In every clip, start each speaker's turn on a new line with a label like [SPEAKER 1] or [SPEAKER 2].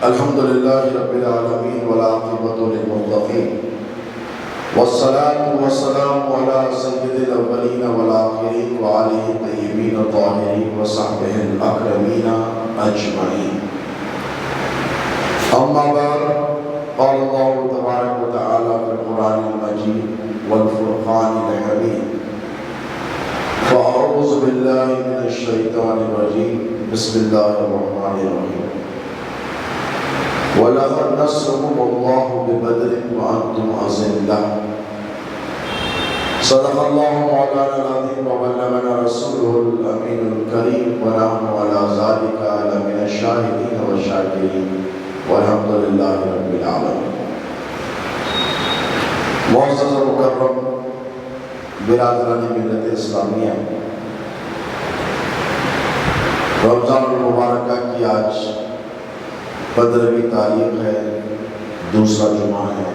[SPEAKER 1] الحمد للہ رب العالمین والعاقبۃ للمتقین والصلاة والسلام علی سید الاولین والآخرین وآلہ الطیبین الطاہرین وصحبہ الاکرمین اجمعین. اما بعد، قال اللہ تبارک و تعالی فی القرآن المجید والفرقان الحمید. فاعوذ باللہ من الشیطان الرجیم. بسم اللہ الرحمن الرحیم. وَلَقَدْ نَصَرَكُمُ اللَّهُ بِبَدْرٍ وَأَنْتُمْ أَذِلَّةٌ. صدق اللہ مولانا العظیم وبلغنا رسولہ الامین الکریم ونحن علی ذلک لمن الشاہدین والشاکرین والحمد للہ رب العالمین. معزز و مکرم برادران ملت اسلامیہ، رمضان المبارکہ کی آج 15ویں تاریخ ہے، دوسرا جمعہ ہے.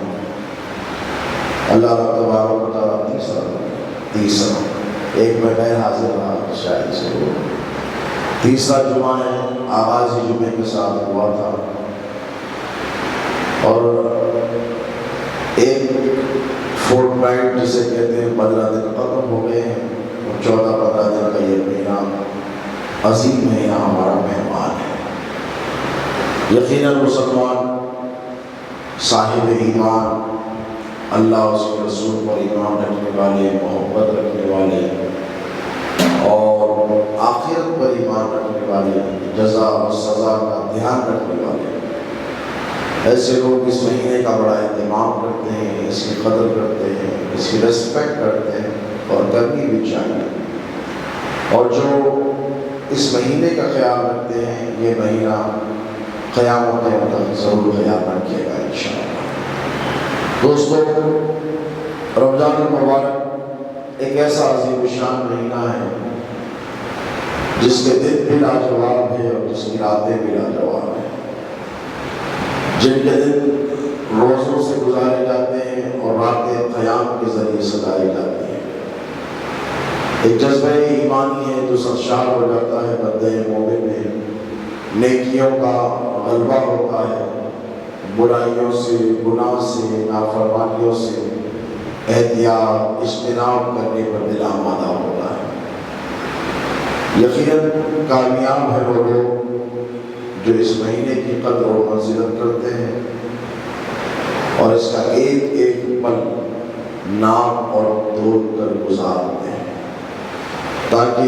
[SPEAKER 1] اللہ رب تبارک و تعالیٰ تیسرا ایک میں غیر حاضر رہا شاید سے وہ تیسرا جمعہ ہے. آغاز ہی جمعے کے ساتھ ہوا تھا اور ایک فورٹ نائٹ جسے کہتے ہیں 15 دن ختم ہو گئے ہیں اور 14-15 دن کا یہ مہینہ عظیم مہینہ ہمارا مہمان ہے. یقیناً مسلمان صاحب ایمان، اللہ اس کے رسول پر ایمان رکھنے والے، محبت رکھنے والے اور آخرت پر ایمان رکھنے والے، جزا و سزا کا دھیان رکھنے والے، ایسے لوگ اس مہینے کا بڑا اہتمام کرتے ہیں، اس کی قدر کرتے ہیں، اس کی ریسپیکٹ کرتے ہیں اور کرنی بھی چاہیے. اور جو اس مہینے کا خیال رکھتے ہیں، یہ مہینہ قیامت تک ضرور خیال رکھیے گا انشاءاللہ. دوستو، رمضان المبارک ایک ایسا عظیم شان مہینہ ہے جس کے دن بھی لاجواب ہے اور جس کی راتیں بھی لاجواب ہیں. جن کے دن روزوں سے گزارے جاتے ہیں اور راتیں قیام کے ذریعے سجائی جاتی ہیں. ایک جذبہ ایمانی ہے جو سرشار ہو جاتا ہے بندے مومن میں. نیکیوں کا غلبہ ہوتا ہے، برائیوں سے، گناہ سے، نافرمانیوں سے احتیاط اجتناب کرنے پر دل آمادہ ہوتا ہے. یقیناً کامیاب ہے وہ لوگ جو اس مہینے کی قدر و منزلت کرتے ہیں اور اس کا ایک ایک پل ناپ اور تول کر گزارتے ہیں تاکہ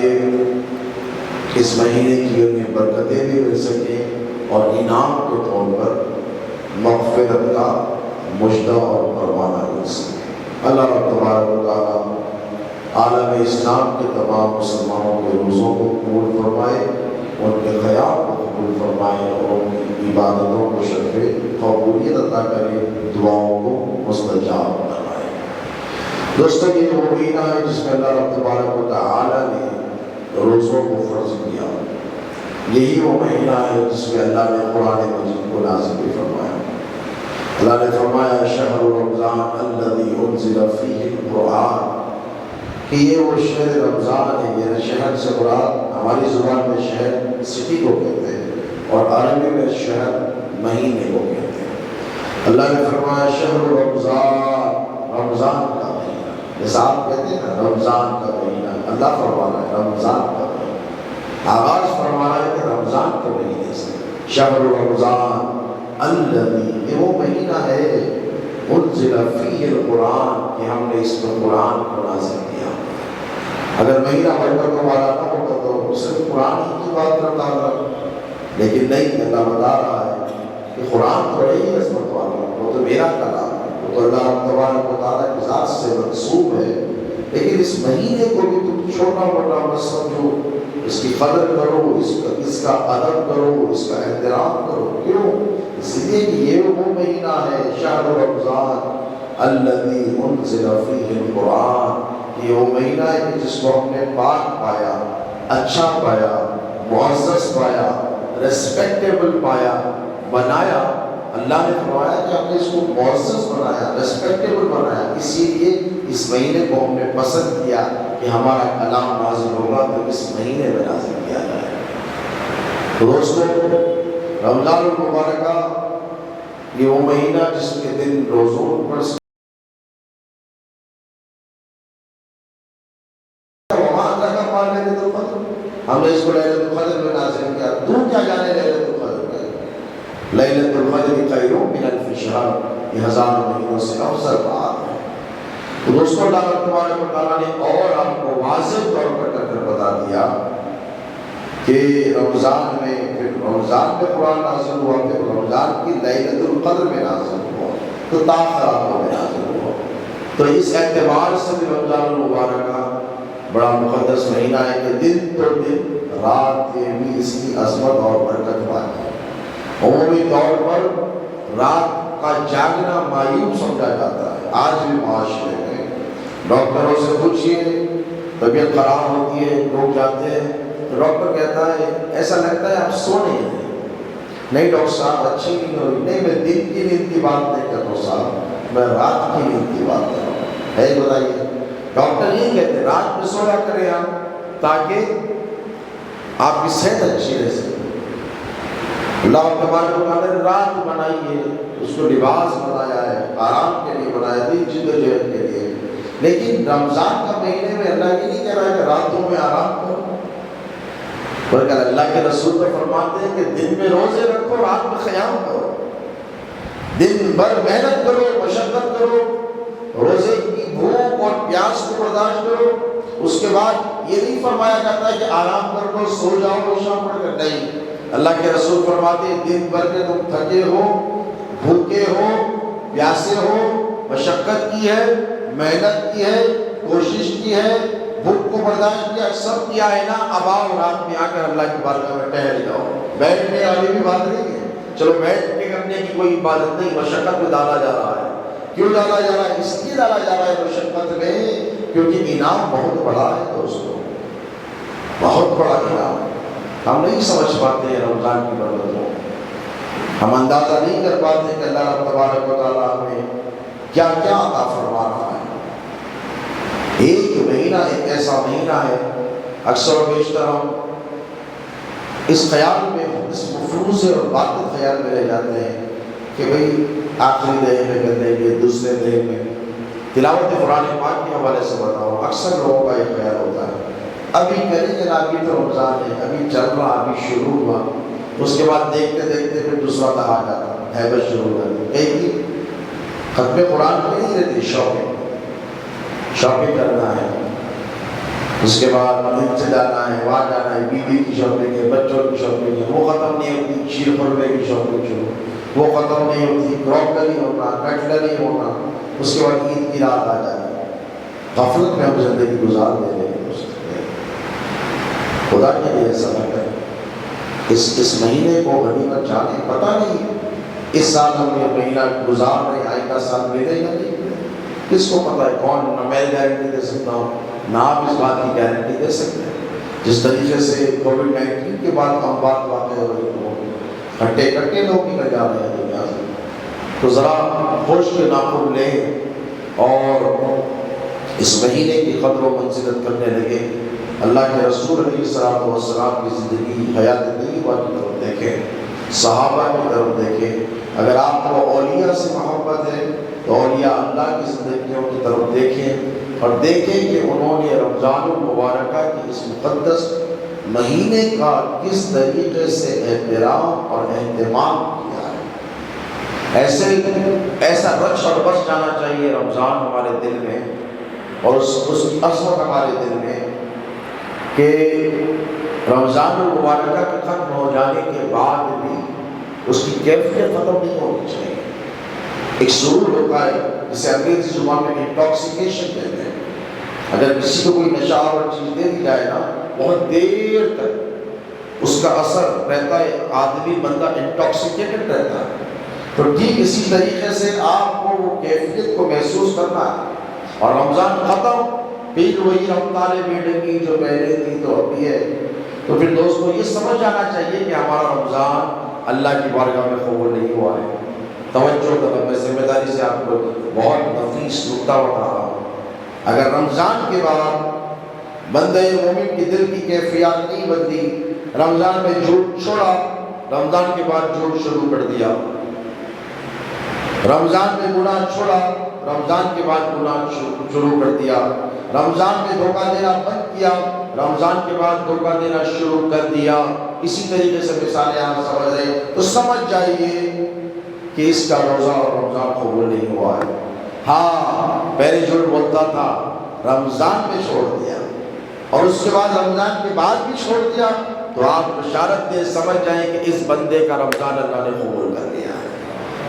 [SPEAKER 1] اس مہینے کی انہیں برکتیں بھی مل سکیں اور انعام کے طور پر مغفرت کا مژدہ اور پروانہ مل سکے. اللہ تبارک و تعالیٰ عالم اسلام کے تمام مسلمانوں کے روزوں کو قبول فرمائے، ان کے خیال کو قبول فرمائے اور ان کی عبادتوں کو شرف قبولیت عطا کرے، دعاؤں کو مستجاب بنائے. دوستو، یہ وہ مہینہ ہے جس میں اللہ تبارک و تعالیٰ نے روزوں کو فرض کیا. یہی وہ مہینہ ہے جس میں اللہ نے قرآن مجید کو نازل بھی فرمایا. اللہ نے فرمایا شہر رمضان الذی انزل فیہ القرآن، کہ یہ وہ شہر رمضان ہے. یہ شہر سے مراد ہماری زبان میں شہر سٹی کو کہتے ہیں اور عربی میں شہر مہینے کو کہتے ہیں. اللہ نے فرمایا شہر رمضان، رمضان کا مہینہ. جیسا آپ کہتے ہیں نا رمضان کا مہینہ، اللہ فرمانا ہے رمضان کا مہینہ. آغاز فرمانا ہے کہ رمضان کے مہینے سے. شہر رمضان الذی، یہ وہ مہینہ ہے انزل فیہ القرآن، کہ ہم نے اس میں قرآن کو نازل کیا. اگر مہینہ برکتوں والا نہ ہوتا تو صرف قرآن ہی کی بات کرتا تھا، لیکن نہیں. اللہ بتا رہا ہے کہ قرآن تو بڑی عظمت والا ہے، وہ تو میرا کلام ہے، وہ تو اللہ تبارک و تعالیٰ کی ذات سے منسوب ہے. لیکن اس مہینے کو بھی تم چھوٹا موٹا مت سمجھو، اس کی قدر کرو، اس کا ادب کرو، اس کا احترام کرو. کیوں؟ اس لیے کہ یہ وہ مہینہ ہے شہر رمضان الذی انزل فیہ القرآن، یہ وہ مہینہ ہے کہ جس کو ہم نے پاک پایا، اچھا پایا، معزز پایا، ریسپیکٹیبل پایا، بنایا. اللہ نے فرمایا کہ ہم نے اس کو معزز بنایا، ریسپیکٹیبل بنایا. اسی لیے اس مہینے کو ہم نے پسند کیا کہ ہمارا کلام نازل ہوگا تو اس مہینے میں نازل کیا جائے. دوستو، رمضان المبارکہ یہ وہ مہینہ جس کے دن روزوں پر ہم نے اس کو لیلۃ القدر میں نازل کیا. تو کیا جانے لیلۃ القدر میں؟ لیلۃ القدر خیر من الف شہر، یہ ہزار مہینوں سے افضل بات ہے. تو دوستوں اللہ تبارک و تعالیٰ نے اور آپ کو واضح طور پر کر بتا دیا کہ رمضان میں، پھر رمضان میں قرآن نازل ہوا، پھر رمضان کی لیلۃ القدر میں نازل ہوا، تو تاخراتوں میں نازل ہوا. تو اس اعتبار سے بھی رمضان المبارکہ بڑا مقدس مہینہ ہے کہ دن تو دن رات کے بھی اس کی عظمت اور برکت پاتی ہے. عمومی طور پر رات کا جاگنا مایوب سمجھا جاتا ہے. آج بھی معاشرے میں ڈاکٹروں سے پوچھئے، طبیعت خراب ہوتی ہے، لوگ جاتے ہیں تو ڈاکٹر کہتا ہے ایسا لگتا ہے آپ سو نہیں ہیں. نہیں ڈاکٹر صاحب اچھی نہیں ہوئی. نہیں، میں دن کی نیند کی بات نہیں کر رہا صاحب، میں رات کی نیند کی بات کر رہا ہوں. ہے بتائیے، ڈاکٹر یہ کہتے ہیں رات میں سویا کریں آپ تاکہ آپ کی صحت اچھی رہ سکے. اللہ تبارک و تعالیٰ نے رات بنائی ہے، اس کو لباس بنایا ہے، آرام کے لیے بنایا ہے، جد و جہد کے لیے. لیکن رمضان کا مہینے میں اللہ یہ نہیں کہہ رہا ہے کہ راتوں میں آرام کرو، بلکہ اللہ کے رسول تو فرماتے ہیں کہ دن میں روزے رکھو، رات میں قیام کرو. دن بھر محنت کرو، مشقت کرو، روزے کی بھوک اور پیاس کو برداشت کرو. اس کے بعد یہ نہیں فرمایا جاتا کہ آرام کر لو، سو جاؤ شام پڑھ کر. نہیں، اللہ کے رسول فرماتے ہیں دن بھر کے تم تھکے ہو، بھوکے ہو، پیاسے ہو، مشقت کی ہے، محنت کی ہے، کوشش کی ہے، بھوک کو برداشت کیا، سب کیا ہے نا، اب آؤ رات میں آ کر اللہ کی بارگاہ میں ٹہل جاؤ. بیٹھنے والی بھی بات نہیں ہے، چلو بیٹھ کے کرنے کی کوئی عبادت نہیں، مشقت میں ڈالا جا رہا ہے. کیوں ڈالا جا رہا ہے؟ اس لیے ڈالا جا رہا ہے مشقت میں کیونکہ انعام بہت بڑا ہے دوستوں، بہت بڑا انعام. ہم نہیں سمجھ پاتے ہیں رمضان کی برکتوں، ہم اندازہ نہیں کر پاتے کہ اللہ رب تبارک و تعالیٰ ہمیں کیا کیا عطا فرما رہا ہے. ایک مہینہ ایک ایسا مہینہ ہے، اکثر و بیشتر ہم اس خیال میں، اس مفروض اور باطل خیال میں رہ جاتے ہیں کہ بھئی آخری دن میں کر دیں گے، دوسرے دن میں. تلاوت قرآن پاک کے حوالے سے بتاؤ، اکثر لوگوں کا یہ خیال ہوتا ہے ابھی کریں گے نا، ابھی تو رمضان ہے، ابھی چل رہا، ابھی شروع ہوا، اس کے بعد دیکھتے دیکھتے پھر دوسرا دہا جاتا ہے، بس شروع ہو جاتی ہے. ایک ختم قرآن میں نہیں رہتی، شاپنگ کرنا ہے، اس کے بعد مندر سے جانا ہے، وہاں جانا ہے، بیوی کی شاپنگ ہے، بچوں کی شاپنگ ہے، وہ ختم نہیں ہوتی. شیر خورمے کی شاپنگ شروع، وہ ختم نہیں ہوتی. کراکری ہونا، کٹلری ہونا، اس کے بعد عید کی رات آ جاتی ہے. غفلت میں ہم زندگی گزار دے رہے ہیں. خدا کے لیے سمجھ ہے اس مہینے کو غنیمت جانے. پتہ نہیں اس سال ہم یہ مہینہ گزار رہے ہیں، آئندہ سال ملے گا نہیں، کس کو پتہ ہے. کون؟ نہ میں گارنٹی دے سکتا ہوں، نہ آپ اس بات کی گارنٹی دے سکتے ہیں. جس طریقے سے کووڈ-19 کے بعد ہم بات واقع ہو رہی ہوں، کٹے کٹے لوگ نکل جا رہے ہیں دنیا سے. تو ذرا ہوش کے ناخن لیں اور اس مہینے کی قدر و منزلت کرنے لگے. اللہ کے رسول علیہ السلام کی زندگی، حیات طیبہ کی طرف دیکھیں، صحابہ کی طرف دیکھیں. اگر آپ کو اولیاء سے محبت ہے تو اولیاء اللہ کی زندگیوں کی طرف دیکھیں اور دیکھیں کہ انہوں نے رمضان المبارکہ کی اس مقدس مہینے کا کس طریقے سے احترام اور اہتمام کیا ہے. ایسا رچ اور بس جانا چاہیے رمضان ہمارے دل میں اور اس کی عظمت ہمارے دل میں کہ رمضان المبارکہ کے ختم ہو جانے کے بعد بھی اس کی کیفیت ختم نہیں ہونی چاہیے. ایک سرور ہوتا ہے جسے انگریزی زبان میں انٹاکسیکیشن کہتے ہیں. اگر کسی کو کوئی نشہ اور چیز دے دی جائے نا، بہت دیر تک اس کا اثر رہتا ہے، آدمی بندہ انٹاکسیکیٹڈ رہتا ہے. تو ٹھیک اسی طریقے سے آپ کو وہ کیفیت کو محسوس کرنا ہے. اور رمضان ختم، پھر وہی رفتار بیٹھے جو پہلے تھی تو ابھی ہے. تو پھر دوستو یہ سمجھ جانا چاہیے کہ ہمارا رمضان اللہ کی بارگاہ میں قبول نہیں ہوا ہے. توجہ کرو، میں ذمہ داری سے آپ کو بہت نفیس نکتہ بتا رہا ہوں. اگر رمضان کے بعد بندہ مومن کی دل کی کیفیات نہیں بدلی، رمضان میں جھوٹ چھوڑا، رمضان کے بعد جھوٹ شروع کر دیا، رمضان میں گناہ چھوڑا، رمضان کے بعد گناہ شروع کر دیا، رمضان میں دھوکہ دینا بند کیا، رمضان کے بعد دھوکہ دینا شروع کر دیا۔ اسی طریقے سے مثالیں آپ سمجھ رہے تو سمجھ جائیے کہ اس کا روزہ اور رمضان قبول نہیں ہوا ہے۔ ہاں پہلے جھوٹ بولتا تھا، رمضان میں چھوڑ دیا اور اس کے بعد رمضان کے بعد بھی چھوڑ دیا، تو آپ بشارت دے سمجھ جائیں کہ اس بندے کا رمضان اللہ نے قبول کر لیا ہے۔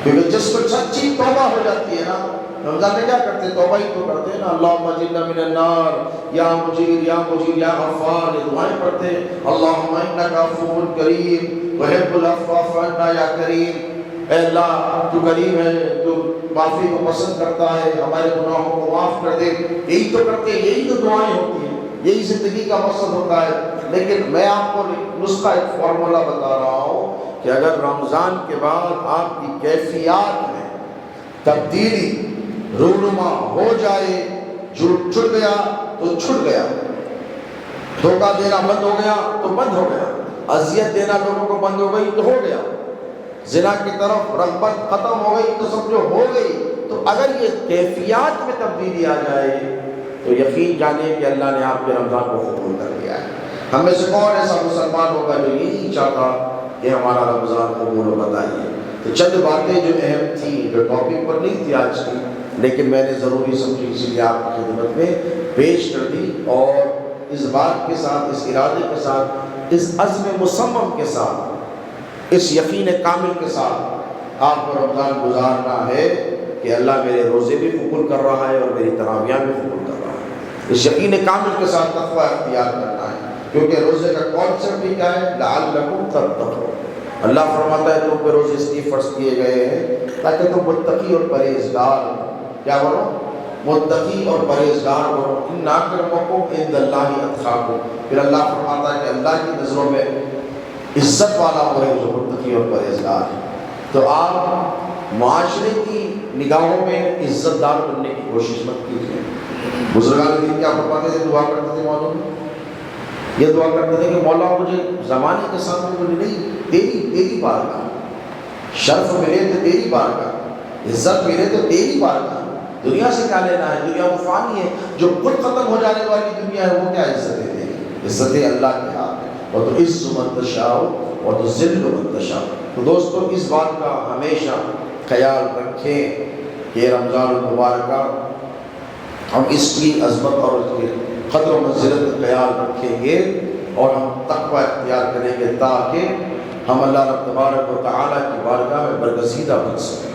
[SPEAKER 1] کیونکہ جس کو سچی توبہ ہو جاتی ہے نا، رمضان میں کیا کرتے ہیں؟ توبہ ہی تو کرتے ہیں نا، اللہم اجرنا من النار، یا مجیر یا مجیر یا غفار، یہ دعائیں پڑھتے ہیں، اللہم انک عفو کریم تحب العفو فاعف عنا یا کریم، اے اللہ تو کریم ہے، تو معافی کو پسند کرتا ہے، ہمارے گناہوں کو معاف کر دے۔ یہی تو کرتے ہیں، یہی تو دعائیں ہوتی ہیں، یہی زندگی کا مقصد ہوتا ہے۔ لیکن میں آپ کو نسخہ ایک فارمولہ بتا رہا ہوں کہ اگر رمضان کے بعد آپ کی کیفیات میں تبدیلی رونما ہو جائے، جھوٹ چھٹ گیا تو چھٹ گیا، دھوکہ دینا بند ہو گیا تو بند ہو گیا، اذیت دینا لوگوں کو بند ہو گئی تو ہو گیا، زنا کی طرف رغبت ختم ہو گئی تو سمجھو ہو گئی۔ تو اگر یہ کیفیات میں تبدیلی آ جائے تو یقین جانے کہ اللہ نے آپ کے رمضان کو قبول کر لیا ہے۔ ہم میں سے کون ایسا مسلمان ہوگا جو یہ نہیں چاہتا کہ ہمارا رمضان قبول ہو؟ بتائیے۔ تو چند باتیں جو اہم تھیں، جو ٹاپک پر نہیں تھی آج کی، لیکن میں نے ضروری سمجھی، اسی لیے آپ کی خدمت میں پیش کر دی، اور اس بات کے ساتھ، اس ارادے کے ساتھ، اس عزم مصمم کے ساتھ، اس یقین کامل کے ساتھ آپ کو رمضان گزارنا ہے کہ اللہ میرے روزے بھی قبول کر رہا ہے اور میری تراویح بھی قبول کر رہا ہے۔ اس یقین کامل کے ساتھ تقویٰ اختیار کرنا ہے، کیونکہ روزے کا کانسیپٹ بھی کیا ہے؟ لعلکم تتقون۔ اللہ فرماتا ہے تم پہ روزے اس لیے فرض کیے گئے ہیں تاکہ تم متقی اور پرہیزگار، کیا بولو؟ متقی اور پرہیزگار بنو۔ ان اکرمکم عند اللہ اتقاکم۔ پھر اللہ فرماتا ہے کہ اللہ کی نظروں میں عزت والا وہ ہے جو متقی اور پرہیزگار ہے۔ تو آپ معاشرے کی نگاہوں میں عزت دار بننے کی کوشش مت کیجیے۔ بزرگان دین کیا فرماتے تھے؟ دعا کرتے تھے، معلوم یہ دعا کرتے تھے کہ مولا مجھے زمانے کے سامنے مجھے نہیں، تیری بارگاہ شرف ملے تو تیری بارگاہ، عزت ملے تو تیری بارگاہ۔ دنیا سے کیا لینا ہے؟ دنیا وہ فانی ہے، جو خود ختم ہو جانے والی دنیا ہے، وہ کیا عزتیں دے گی؟ عزتیں اللہ کے ہاتھ میں، وَتُعِزُّ مَن تَشَاءُ وَتُذِلُّ مَن تَشَاءُ۔ تو دوستو اس بات کا ہمیشہ خیال رکھیں کہ رمضان المبارکہ ہم اس کی عظمت اور اس کی قدر و منزلت کا خیال رکھیں گے اور ہم تقویٰ اختیار کریں گے تاکہ ہم اللہ رب تبارک و تعالیٰ کی بارگاہ میں برگزیدہ بن سکیں،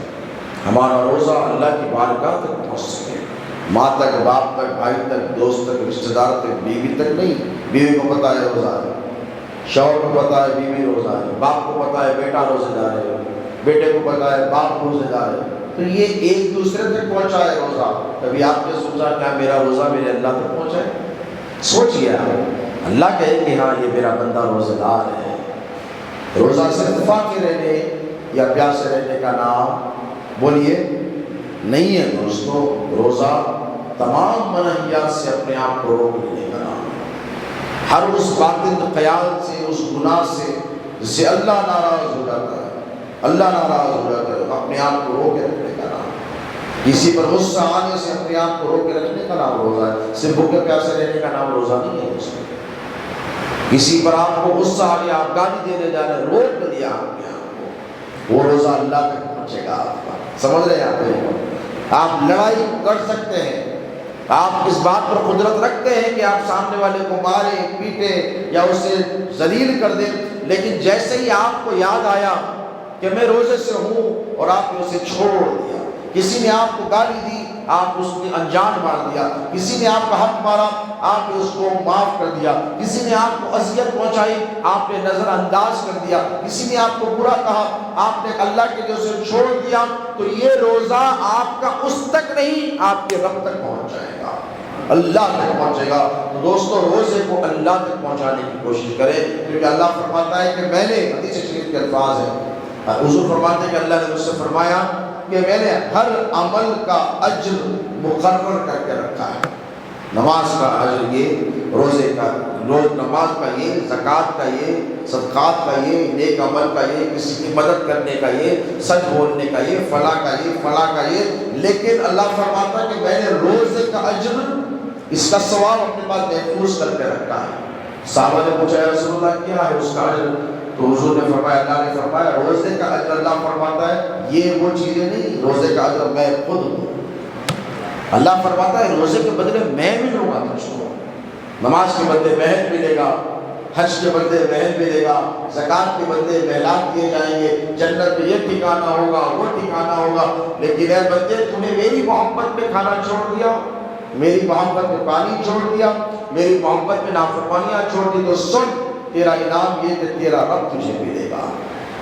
[SPEAKER 1] ہمارا روزہ اللہ کی بارگاہ تک پہنچ سکے، ماں تک، باپ تک، بھائی تک، دوست تک، رشتہ دار تک، بیوی تک نہیں۔ بیوی کو پتہ ہے روزہ ہے، شوہر کو پتہ ہے بیوی روزہ ہے، باپ کو پتہ ہے بیٹا روزہ دار ہے، بیٹے کو پتہ ہے باپ روزہ دار ہے، تو یہ ایک دوسرے تک پہنچا ہے روزہ۔ کبھی آپ نے سوچا کیا میرا روزہ میرے اللہ تک پہنچا ہے؟ سوچئے آپ، اللہ کہے کہ ہاں یہ میرا بندہ روزہ دار ہے۔ روزہ صرف فاقے رہنے یا پیاسے رہنے کا نام بولیے نہیں ہے دوستو، روزہ تمام منہیات سے اپنے آپ کو روک لینے کا نام ہے، ہر اس باطل خیال سے، اس گناہ سے جس سے اللہ ناراض ہو جاتا ہے، اللہ ناراض ہو جاتا ہے، اپنے آپ کو روکے رکھنے کا نام ہے۔ کسی پر غصہ آنے سے اپنے آپ کو روکے رکھنے کا نام روزہ ہے، صرف بھوکے پیاسے رہنے کا نام روزہ نہیں ہے دوستو۔ کسی پر آپ کو غصہ آ گیا، آپ گالی دینے جا رہے ہیں، روک دیا آپ نے آپ کو، وہ روزہ اللہ تک پہنچے گا آپ کا۔ سمجھ رہے ہیں آپ لڑائی کر سکتے ہیں، آپ اس بات پر قدرت رکھتے ہیں کہ آپ سامنے والے کو مارے، پیٹے یا اسے ذلیل کر دیں، لیکن جیسے ہی آپ کو یاد آیا کہ میں روزے سے ہوں اور آپ نے اسے چھوڑ دیا، کسی نے آپ کو گالی دی، آپ اس نے انجان مار دیا، کسی نے آپ کا حق مارا، آپ نے اس کو معاف کر دیا، کسی نے آپ کو اذیت پہنچائی، آپ نے نظر انداز کر دیا، کسی نے آپ کو برا کہا، آپ نے اللہ کے لیے اسے چھوڑ دیا، تو یہ روزہ آپ کا اس تک نہیں، آپ کے رب تک پہنچ جائے گا، اللہ تک پہنچے گا۔ تو دوستو روزے کو اللہ تک پہنچانے کی کوشش کریں، کیونکہ اللہ فرماتا ہے کہ میں نے، حدیث شریف کے الفاظ ہیں، حضور فرماتے ہیں کہ اللہ نے مجھ سے فرمایا کہ میں نے ہر عمل کا اجر مقرر کر کے رکھا ہے، نماز کا اجر یہ، روزے کا، روز نماز کا یہ، زکوٰۃ کا یہ، صدقات کا یہ، نیک عمل کا یہ، کسی کی مدد کرنے کا یہ، سچ بولنے کا یہ، فلاں کا یہ، فلاں کا یہ۔ لیکن اللہ فرماتا ہے کہ میں نے روزے کا اجر، اس کا ثواب اپنے پاس محفوظ کر کے رکھا ہے۔ صحابہ نے پوچھا یا رسول اللہ کیا ہے اس کا اجر؟ تو حضور نے فرمایا، اللہ نے فرمایا روزے کا اجر اللہ فرماتا ہے یہ وہ چیزیں نہیں، روزے کا اجر میں خود ہوں۔ اللہ فرماتا ہے روزے کے بدلے میں ملوں گا تجھ کو، نماز کے بدلے محل ملے گا، حج کے بدلے محل ملے گا، زکوٰۃ کے بدلے محلات دیے جائیں گے، جنت میں یہ ٹھکانہ ہوگا، وہ ٹھکانہ ہوگا۔ لیکن اے بندے تو نے میری محبت میں کھانا چھوڑ دیا، میری محبت میں پانی چھوڑ دیا، میری محبت میں نافرمانیاں چھوڑ دی، تو سن تیرا انعام یہ کہ تیرا رب تجھے ملے گا۔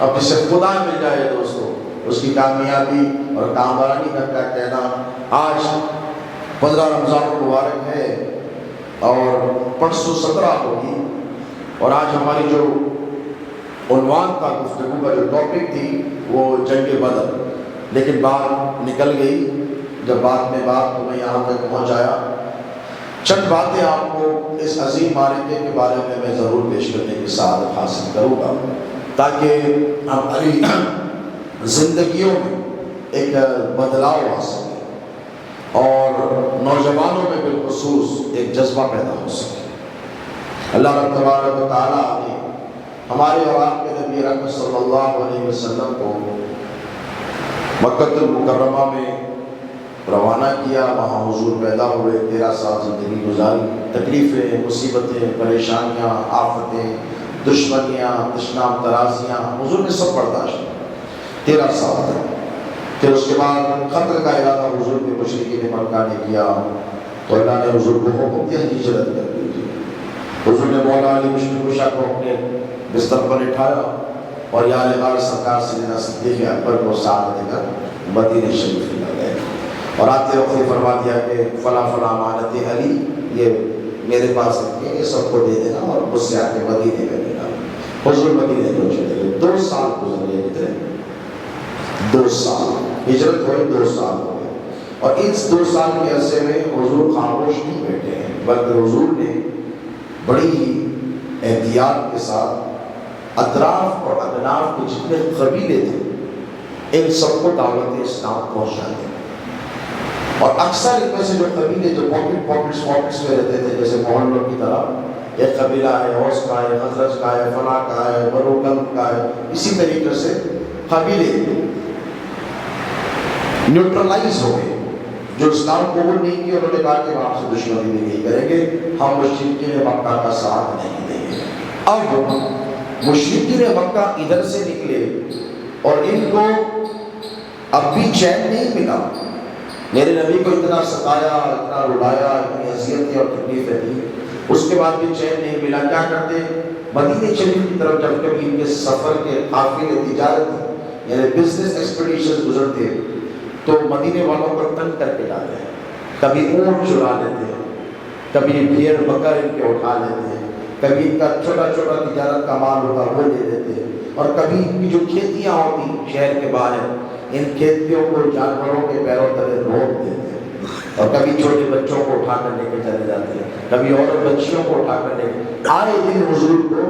[SPEAKER 1] اب جسے خدا مل جائے دوستو، اس کی کامیابی اور کامرانی کا کیا کہنا۔ آج 15 رمضان المبارک ہے اور پرسوں 17 ہوگی، اور آج ہماری جو عنوان تھا گفتگو کا، جو ٹاپک تھی وہ جنگ بدر، لیکن بات نکل گئی۔ جب بات میں بات تو میں یہاں تک پہنچایا، چند باتیں آپ کو اس عظیم معرکے کے بارے میں ضرور پیش کرنے کی سعادت حاصل کروں گا، تاکہ ہماری زندگیوں میں ایک بدلاؤ آ سکے اور نوجوانوں میں بالخصوص ایک جذبہ پیدا ہو سکے۔ اللہ رب تبارک و تعالیٰ نے ہمارے اور آپ کے نبی رحمت صلی اللہ علیہ وسلم کو مکہ المکرمہ میں روانہ کیا، وہاں حضور پیدا ہوئے، 13 سال زندگی گزاری، تکلیفیں، مصیبتیں، پریشانیاں، آفتیں، دشمنیاں، تشنام ترازیاں حضور نے سب برداشت کی 13 سال تک۔ پھر اس کے بعد قتل کا ارادہ حضور کے مشرکین مکہ نے کیا، تو اللہ نے حضور کو حکم دیا ہجرت کر دیجیے۔ حضور نے مولا علی مشکل کشا کو اپنے بستر پر اٹھایا اور یا غار سرکار سیدنا صدیق اکبر کو ساتھ لے کر مدینہ شریف میں گئے، اور آتے وقت یہ فرما دیا کہ فلاں فلاں امانت علی یہ میرے پاس رکھیں، یہ سب کو دے دینا اور مجھ سے آ کے مدینے میں لینا۔ حضور مدینے کو چلے گئے، 2 سال گزر گئے، کتنے 2 سال ہجرت ہوئی، 2 سال ہو گئے، اور اس 2 سال کے عرصے میں حضور خاموش نہیں بیٹھے ہیں، بلکہ حضور نے بڑی ہی احتیاط کے ساتھ اطراف اور ادناف کے جتنے قبیلے تھے ان سب کو دعوت اسلام پہنچا دی، اور اکثر ان میں سے جو قبیلے جو پاکٹس میں رہتے تھے، جیسے محلوں کی طرح ایک قبیلہ ہے اوس کا ہے، خزرج کا ہے، فلاں کا ہے، بنو کلب کا ہے، اسی طریقے سے قبیلے نیوٹرلائز ہو گئے۔ جو اسلام قبول نہیں کیا انہوں نے کہا کہ ہم آپ سے دشمنی بھی نہیں کریں گے، ہم مشرکین مکہ کا ساتھ نہیں دیں گے۔ اب مشرکین مکہ ادھر سے نکلے اور ان کو اب بھی چین نہیں ملا، میرے نبی کو اتنا ستایا، اتنا رلایا، اتنی اذیتیں اور تکلیفیں دی، اس کے بعد بھی چین نہیں ملا۔ کیا کرتے؟ مدینہ شریف کی طرف جب کبھی ان کے سفر کے قافلے تجارت یعنی بزنس ایکسپیڈیشن گزرتے تو مدینے والوں کو تنگ کر کے لاتے ہیں، کبھی اونٹ چرا لیتے ہیں، کبھی بھیڑ بکر ان کے اٹھا لیتے ہیں، کبھی ان کا چھوٹا چھوٹا تجارت کا مال ہوتا وہ لے لیتے ہیں، اور کبھی ان کی جو کھیتیاں ہوتی شہر کے باہر ان کھیتیوں کو جانوروں کے پیروں تلے روک دیتے ہیں، اور کبھی چھوٹے بچوں کو اٹھا کر لے کے چلے جاتے ہیں، کبھی عورت بچیوں کو اٹھا کر لے کے۔ آئے دن حضور کو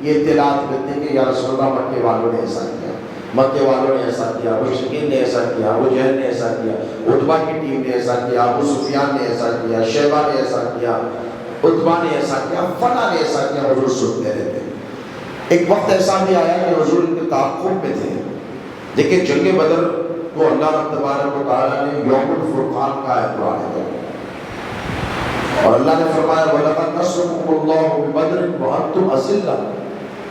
[SPEAKER 1] یہ اطلاعات ملتے کہ یا رسول اللہ مکے والوں نے ایسا کیا، مکے والوں نے ایسا کیا، مشرکین نے ایسا کیا، ابو جہل نے ایسا کیا، عتبہ کی ٹیم نے ایسا کیا، ابو سفیان نے ایسا کیا، شیبہ نے ایسا کیا، عتبہ نے ایسا کیا، فلاں نے ایسا کیا۔ حضور سنتے رہتے۔ ایک وقت ایسا بھی آیا کہ حضور ان کے تعاقب میں تھے، لیکن جنگ بدر کو اللہ تبارک و تعالیٰ نے یوم الفرقان کا اعلان کیا، اور اللہ نے فرمایا وَلَقَدْ نَصَرَكُمُ اللَّهُ بِبَدْرٍ وَأَنْتُمْ أَذِلَّةٌ۔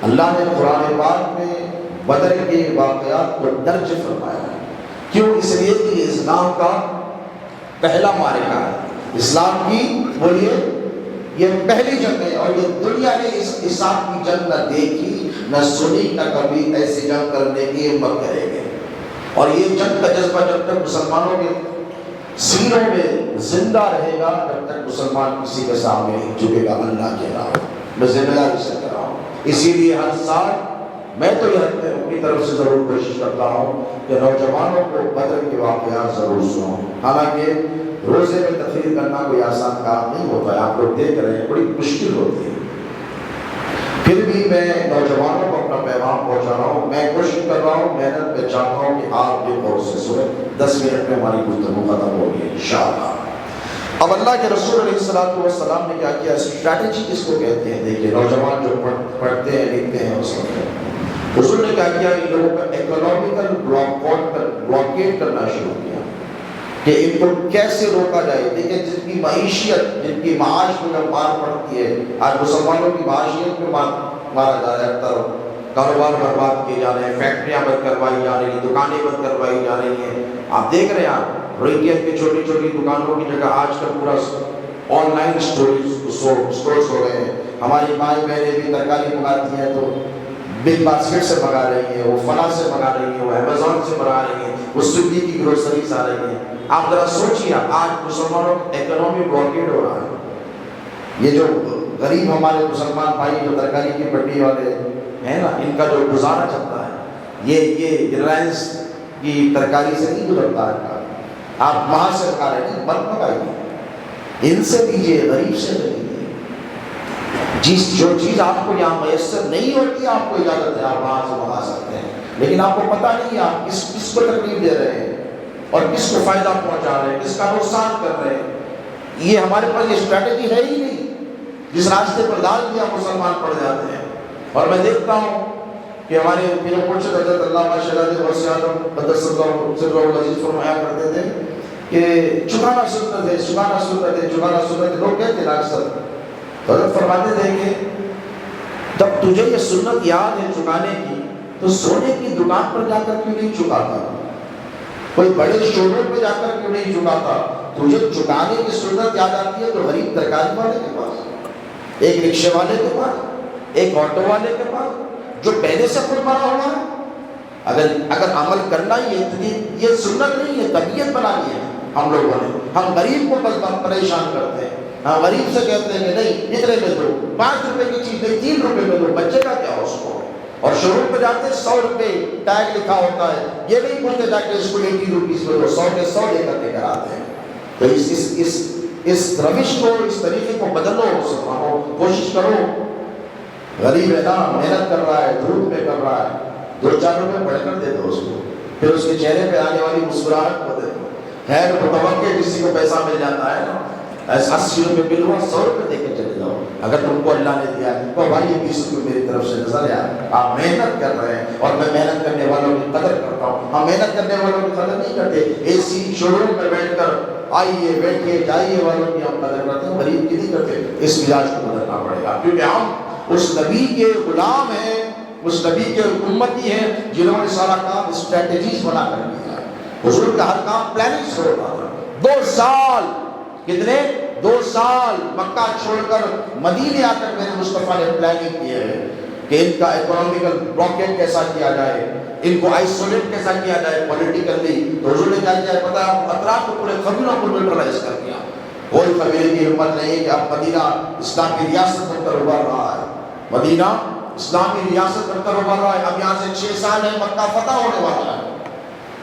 [SPEAKER 1] اللہ نے قرآن پاک میں بدر کے واقعات کو درج فرمایا ہے، کیوں؟ اس لیے کہ اسلام کا پہلا معرکہ ہے، اسلام کی بولیے یہ پہلی جنگ ہے، اور یہ دنیا نے اس حساب کی جنگ نہ دیکھی نہ سنی، نہ کبھی ایسی جنگ کرنے کی ہمت کریں گے۔ اور یہ جنگ کا جذبہ جب تک مسلمانوں کے سینوں میں زندہ رہے گا، جب تک مسلمان کسی کے سامنے نہیں جھکے گا۔ اللہ کہہ رہا ہوں، میں ذمہ داری سے کہہ رہا ہوں۔ اسی لیے ہر سال میں تو یہ اپنی طرف سے ضرور کوشش کرتا ہوں کہ نوجوانوں کو بدر کے واقعات ضرور سنوں. حالانکہ روزے میں تقریر کرنا کوئی آسان کام نہیں ہوتا ہے، آپ لوگ دیکھ رہے ہیں بڑی مشکل ہوتی ہے، پھر بھی میں نوجوانوں کو اپنا پیغام پہنچا رہا ہوں. میں کوشش کر رہا ہوں، محنت میں چاہتا ہوں کہ آپ بھی غور سے سنیں. 10 منٹ میں ہماری گفتگو ختم ہوگی انشاءاللہ. اب اللہ کے رسول علیہ السلام نے کیا کیا؟ اسٹریٹجی کس کو کہتے ہیں؟ دیکھیے نوجوان جو پڑھتے ہیں لکھتے ہیں اس وقت حضور نے کیا کیا؟ ان لوگوں کا اکنامیکل بلاکیٹ کرنا شروع کیا کہ ان کو کیسے روکا جائے. دیکھیں جن کی معیشت، جن کی معاش کو جب مار پڑتی ہے، آج مسلمانوں کی معاشیت میں مارا جا رہا ہے، طرف کاروبار برباد کیے جا رہے ہیں، فیکٹریاں بند کروائی جا رہی ہیں، دکانیں بند کروائی جا رہی ہیں. آپ دیکھ رہے ہیں روئیت کی چھوٹی چھوٹی دکانوں کی جگہ آج کل پورا آن لائن اسٹورز ہو رہے ہیں. ہماری مائیں بہنیں بھی ترکاری منگاتی ہیں تو بگ باسکٹ سے منگا رہی ہیں، وہ فلاں سے منگا رہی ہیں، وہ امیزون سے منگا رہی ہیں، وہ سویگی کی گروسریز آ رہی ہیں. آپ ذرا سوچیے، آج مسلمانوں کا اکنامی بلاکیڈ ہو رہا ہے. یہ جو غریب ہمارے مسلمان بھائی جو ترکاری کی پٹی والے ہیں نا، ان کا جو گزارا چلتا ہے یہ ریلائنس کی ترکاری سے نہیں گزرتا ہے. آپ وہاں سے کھا رہے ہیں، مت منگائیے، ان سے دیجیے، غریب سے دیجیے. جو چیز آپ کو یہاں میسر نہیں ہوتی آپ کو اجازت ہے آپ وہاں سے منگا سکتے ہیں، لیکن آپ کو پتہ نہیں آپ کس کو تکلیف دے رہے ہیں اور کس کو فائدہ پہنچا رہے ہیں، کس کا نقصان کر رہے ہیں. یہ ہمارے پاس یہ اسٹریٹجی ہے ہی نہیں. جس راستے پر ڈال دیا مسلمان پڑ جاتے ہیں. اور میں دیکھتا ہوں کہ ہمارے پیر مرشد حضرت علامہ شیخ غوث اعظم قدس اللہ العزیز فرمایا کرتے تھے کہ چکانا سنت ہے، چکانا سنت ہے، چکانا سنت ہے. لوگ کہتے ہیں اکثر، حضرت فرماتے تھے کہ جب تجھے یہ سنت یاد ہے چکانے کی تو سونے کی دکان پر جا کر کیوں نہیں چکاتا؟ کوئی بڑے شو روم پہ جا کر کیوں نہیں چکاتا؟ تجھے چکانے کی سنت یاد آتی ہے تو غریب ترکاری والے کے پاس، ایک رکشے والے کے پاس، ایک آٹو والے کے پاس جو پہلے سے خود مرا ہوا ہے. اگر عمل کرنا یہ سنت نہیں ہے، طبیعت بنانی ہے ہم لوگوں نے. ہم غریب کو بس پریشان کرتے ہیں. ہم غریب سے کہتے ہیں کہ نہیں اتنے میں دو، 5 روپے کی چیز نہیں 3 روپے میں دو، بچے کا کیا اس کو. اور شو روم پہ جاتے 100 روپے ٹیگ لکھا ہوتا ہے، یہ نہیں پوچھتے جا کے اس کو 80 روپیز میں دو، 100 کے 100 لے کر کے کراتے ہیں. تو اس روش کو، اس طریقے کو بدلو، کوشش کرو. غریب ہے نا، محنت کر رہا ہے، دھوپ میں کر رہا ہے، 2-4 روپے بڑھ کر دے دو اس کو، پھر اس کے چہرے پہ آنے والی مسکراہٹ کو دے دو. خیر متوقع کسی کو پیسہ مل جاتا ہے نا، 80 روپے بل ہوا 100 روپے دے کے چلے جاؤ. اگر تم کو اللہ نے دیا ہے تو بھائی یہ 20 روپے میری طرف سے نظر ہے، آپ محنت کر رہے ہیں اور میں محنت کرنے والوں کی قدر کرتا ہوں. ہم محنت کرنے والوں کی قدر نہیں کرتے، اے سی شو روم میں بیٹھ کر آئیے بیٹھیے جائیے والوں کی ہم قدر کرتے ہیں، غریب کی نہیں کرتے. اس مزاج کو بدلنا پڑے گا، کیونکہ ہم اس نبی کے غلام ہیں، اس نبی کے امتی ہیں جنہوں نے سارا کام اسٹریٹجیز بنا کر کیا. حضور کا ہر کام پلاننگ سے ہوتا تھا. 2 سال، کتنے 2 سال مکہ چھوڑ کر مدینے آ کر میرے مصطفیٰ نے پلاننگ کی ہے کہ ان کا اکنامیکل بلاکیٹ کیسا کیا جائے، ان کو آئسولیٹ کیسا کیا جائے پولیٹیکلی. تو حضور نے کیا کیا پتا ہے، اطراف کو پورے قبیلوں کو نیوٹرلائز کر دیا. کوئی قبیلے کی ہمت نہیں کہ اب مدینہ اسلامی ریاست بن کر ابھر رہا ہے، مدینہ اسلامی ریاست بن کر ابھر رہا ہے. اب یہاں سے 6 سال ہے مکہ فتح ہونے والا ہے.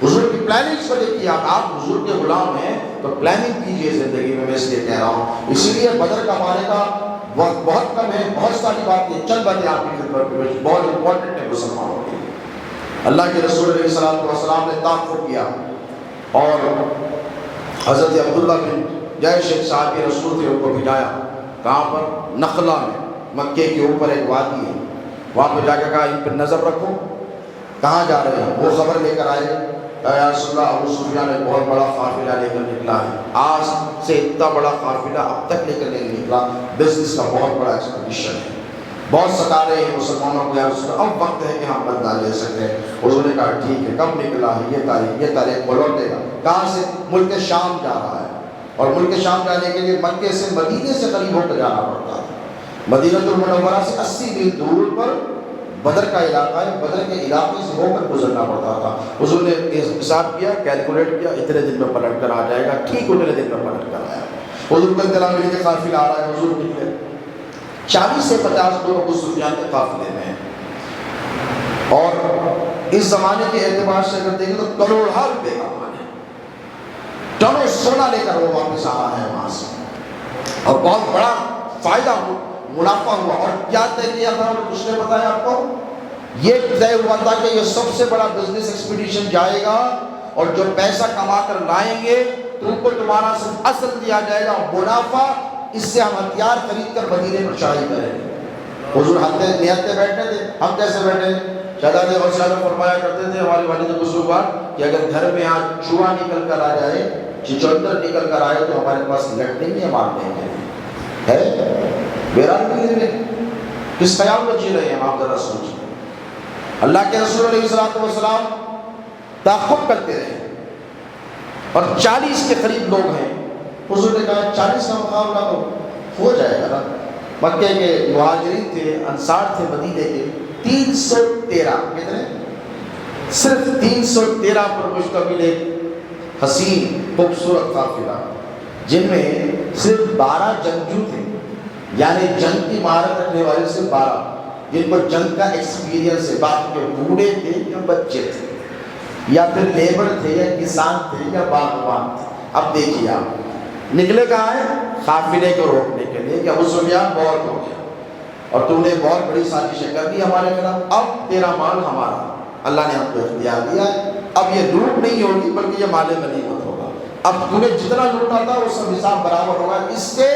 [SPEAKER 1] حضور کی پلاننگ کو دیکھیے. آپ حضور کے غلام ہیں تو پلاننگ کیجئے زندگی میں اس لیے کہہ رہا ہوں. اسی لیے بدر کا مارے کا وقت بہت کم ہے، بہت ساری باتیں چند باتیں آپ کی خدمت میں بہت امپورٹنٹ ہے مسلمانوں کے لیے. اللہ کے رسول علیہ السلام نے تعاقب کیا اور حضرت عبداللہ بن جیش ایک صحابی رسول تھے، ان کو بھیجایا. کہاں پر؟ نخلا میں، مکے کے اوپر ایک وادی ہے، وہاں پہ جا کے کہا ان پر نظر رکھو کہاں جا رہے ہیں. وہ خبر لے کر آئے، یا رسول اللہ ابو سفیان نے بہت بڑا قافلہ لے کر نکلا ہے. آج سے اتنا بڑا قافلہ اب تک لے کر نہیں نکلا، بزنس کا بہت بڑا ایکسپیڈیشن ہے، بہت ستا رہے ہیں مسلمانوں کو. یا رسول اللہ اب وقت ہے کہ ہم بدلا لے سکتے ہیں. حضور نے کہا ٹھیک ہے. کب نکلا ہے؟ یہ تاریخ کو لوٹے گا. کہاں سے؟ ملک شام جا رہا ہے، اور ملک شام جانے کے لیے مکے سے مدینے سے قریب ہو کر جانا پڑتا ہے. مدینہ المنورہ سے 80 میل دور پر بدر کا علاقہ ہے، بدر کے علاقے سے ہو کر گزرنا پڑتا تھا. حضور نے حساب کیا، کیلکولیٹ کیا، اتنے دن میں پلٹ کر آ جائے گا. ٹھیک اتنے دن میں پلٹ کر آیا. حضور کا اطلاع ملی کہ قافلہ آ رہا ہے. حضور نکلے، 40 سے 50 لوگ ابو سفیان کے قافلے میں ہیں. اور اس زمانے کے اعتبار سے اگر دیکھیں تو کروڑوں روپے کا مال ہے، ٹنوں سونا لے کر وہ واپس آ رہا ہے وہاں سے، اور بہت بڑا فائدہ منافع ہوا۔ اور کیا طے کیا تھا اس نے بتایا آپ کو؟ یہ طے ہوا تھا کہ یہ سب سے بڑا بزنس ایکسپیڈیشن جائے گا، اور جو پیسہ کما کر لائیں گے تم کو تمہارا صرف اصل دیا جائے گا، منافع اس سے ہم ہتھیار خرید کر مدینے پر چڑھائی کریں گے۔ حضور نہتے بیٹھے تھے، ہم کیسے بیٹھے؟ شہزادہ غوث اعظم فرمایا کرتے تھے ہماری والد بزرگوار کہ اگر گھر میں آج چوہا نکل کر آ جائے، چچندر نکل کر آئے تو ہمارے پاس لٹنے نہیں ہے، مارنے ہے بیران ملنے میں کس خیال میں جی رہے ہیں آپ ذرا سوچیں۔ اللہ کے رسول علیہ السلام تعاقب کرتے رہے، اور 40 کے قریب لوگ ہیں۔ حضور نے کہا 40 کا مقابلہ تو ہو جائے گا نا۔ مکے کے مہاجرین تھے، انصار تھے، مدینے کے 313، کتنے؟ صرف 313 پر مشتمل ایک حسین خوبصورت قافلہ، جن میں صرف 12 جنگجو تھے، یعنی جنگ کی مہارت رکھنے والے سے 12 جن کو جنگ کا ایکسپیرینس ہے، باقی کے بوڑھے تھے یا بچے تھے یا پھر لیبر تھے یا کسان تھے یا باغبان تھے۔ اب دیکھیے آپ نکلے کہاں ہیں؟ قافلے کو روکنے کے لیے کہ ابو سفیان بہت ہو گیا اور تم نے بہت بڑی سازشیں کر دی ہمارے خلاف، اب تیرا مال ہمارا، اللہ نے ہم کو اختیار دیا ہے، اب یہ لوٹ نہیں ہوگی بلکہ یہ مال غنیمت ہوگا، اب تم نے جتنا لوٹا تھا وہ سب حساب برابر ہوگا۔ اس سے